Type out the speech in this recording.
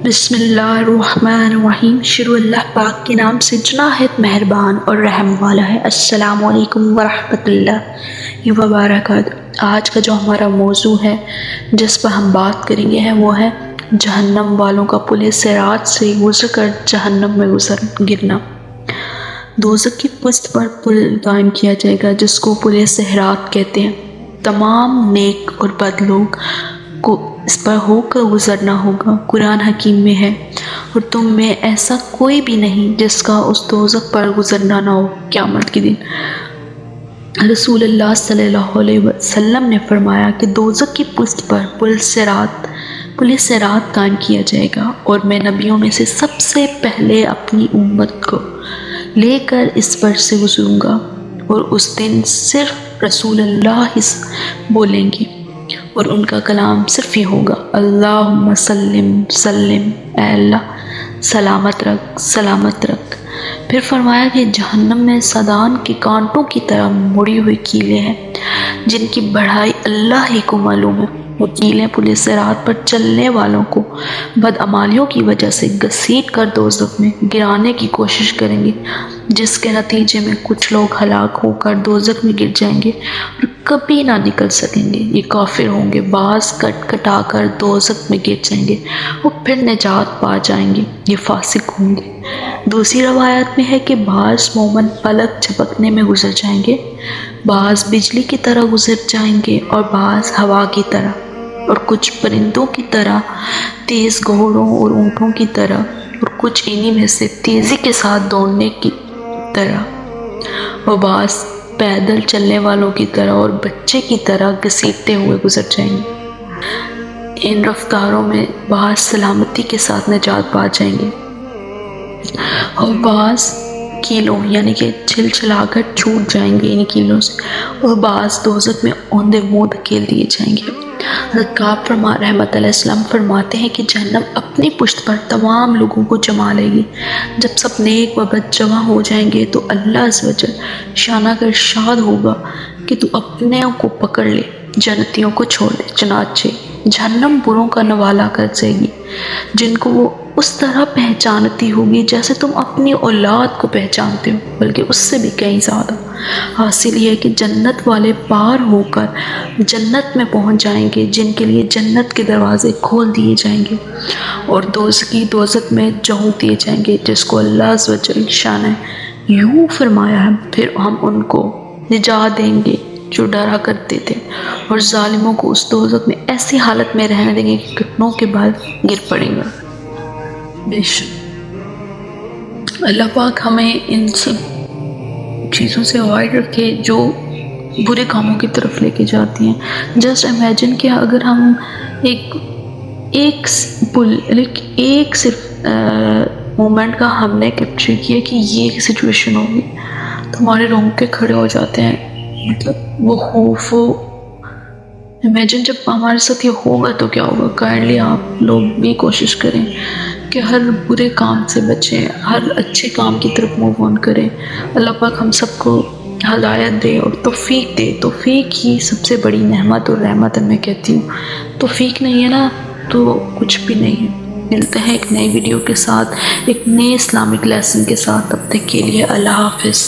بسم اللہ الرحمن الرحیم۔ شروع اللہ پاک کے نام سے جو نہایت مہربان اور رحم والا ہے۔ السلام علیکم ورحمۃ اللہ وبرکاتہ۔ آج کا جو ہمارا موضوع ہے جس پر ہم بات کریں گے وہ ہے جہنم والوں کا پل صراط سے گزر کر جہنم میں گرنا۔ دوزخ کی پشت پر پل قائم کیا جائے گا جس کو پل صراط کہتے ہیں۔ تمام نیک اور بد لوگ کو اس پر ہو کر گزرنا ہوگا۔ قرآن حکیم میں ہے، اور تم میں ایسا کوئی بھی نہیں جس کا اس دوزخ پر گزرنا نہ ہو قیامت کے دن۔ رسول اللہ صلی اللہ علیہ وسلم نے فرمایا کہ دوزخ کی پشت پر پل صراط قائم کیا جائے گا، اور میں نبیوں میں سے سب سے پہلے اپنی امت کو لے کر اس پر سے گزروں گا، اور اس دن صرف رسول اللہ ہی بولیں گے، اور ان کا کلام صرف یہ ہوگا، اللہم سلم سلم، اے اللہ سلامت رکھ سلامت رکھ۔ پھر فرمایا کہ جہنم میں سادان کے کانٹوں کی طرح مڑی ہوئی کیلیں ہیں جن کی بڑھائی اللہ ہی کو معلوم ہے۔ وہ کیلیں پل صراط پر چلنے والوں کو بدعمالیوں کی وجہ سے گھسیٹ کر دوزخ میں گرانے کی کوشش کریں گے، جس کے نتیجے میں کچھ لوگ ہلاک ہو کر دوزخ میں گر جائیں گے اور کبھی نہ نکل سکیں گے۔ یہ کافر ہوں گے، بعض کٹ کٹا کر دوزخ میں گر جائیں گے اور پھر نجات پا جائیں گے، یہ فاسق ہوں گے۔ دوسری روایت میں ہے کہ بعض مومن پلک جھپکنے میں گزر جائیں گے، بعض بجلی کی طرح گزر جائیں گے، اور بعض ہوا کی طرح، اور کچھ پرندوں کی طرح، تیز گھوڑوں اور اونٹوں کی طرح، اور کچھ انہی میں سے تیزی کے ساتھ دوڑنے کی طرح، اور بعض پیدل چلنے والوں کی طرح اور بچے کی طرح گھسیٹتے ہوئے گزر جائیں گے۔ ان رفتاروں میں بعض سلامتی کے ساتھ نجات پا جائیں گے، اور بعض کیلوں یعنی کہ چھلا کر چھوٹ جائیں گے ان کیلوں سے، اور بعض دوزخ میں اوندے منہ دھکیل دیے جائیں گے۔ حضرت کعب رحمۃ اللہ السلام فرماتے ہیں کہ جہنم اپنی پشت پر تمام لوگوں کو جما لے گی۔ جب سب نیک و بد جمع ہو جائیں گے تو اللہ عز و جل شانہ کا ارشاد ہوگا کہ تو اپنے کو پکڑ لے، جنتیوں کو چھوڑ دے۔ چنانچہ جہنم بروں کا نوالا کر جائے گی جن کو وہ اس طرح پہچانتی ہوگی جیسے تم اپنی اولاد کو پہچانتے ہو، بلکہ اس سے بھی کہیں زیادہ۔ حاصل یہ ہے کہ جنت والے پار ہو کر جنت میں پہنچ جائیں گے جن کے لیے جنت کے دروازے کھول دیے جائیں گے، اور دوزخ میں جھونک دیے جائیں گے جس کو اللہ عز و جل شان یوں فرمایا ہے، پھر ہم ان کو نجات دیں گے جو ڈرا کرتے تھے، اور ظالموں کو اس دوزخ میں ایسی حالت میں رہنے دیں گے کہ گھٹنوں کے بال گر پڑیں گے۔ بے شک اللہ پاک ہمیں ان سب چیزوں سے اوائڈ رکھے جو برے کاموں کی طرف لے کے جاتی ہیں۔ جسٹ امیجن کہ اگر ہم ایک صرف مومنٹ کا ہم نے کیپچر کیا کہ یہ سچویشن ہوگی تو ہمارے رونگٹے کھڑے ہو جاتے ہیں، مطلب وہ خوف امیجن جب ہمارے ساتھ یہ ہوگا تو کیا ہوگا۔ کائنڈلی آپ لوگ بھی کوشش کریں کہ ہر برے کام سے بچیں، ہر اچھے کام کی طرف موو آن کریں۔ اللہ پاک ہم سب کو ہدایت دے اور توفیق دے۔ توفیق ہی سب سے بڑی نعمت اور رحمت میں کہتی ہوں۔ توفیق نہیں ہے نا تو کچھ بھی نہیں ہے۔ ملتے ہیں ایک نئی ویڈیو کے ساتھ، ایک نئے اسلامک لیسن کے ساتھ۔ تب تک کے لیے اللہ حافظ۔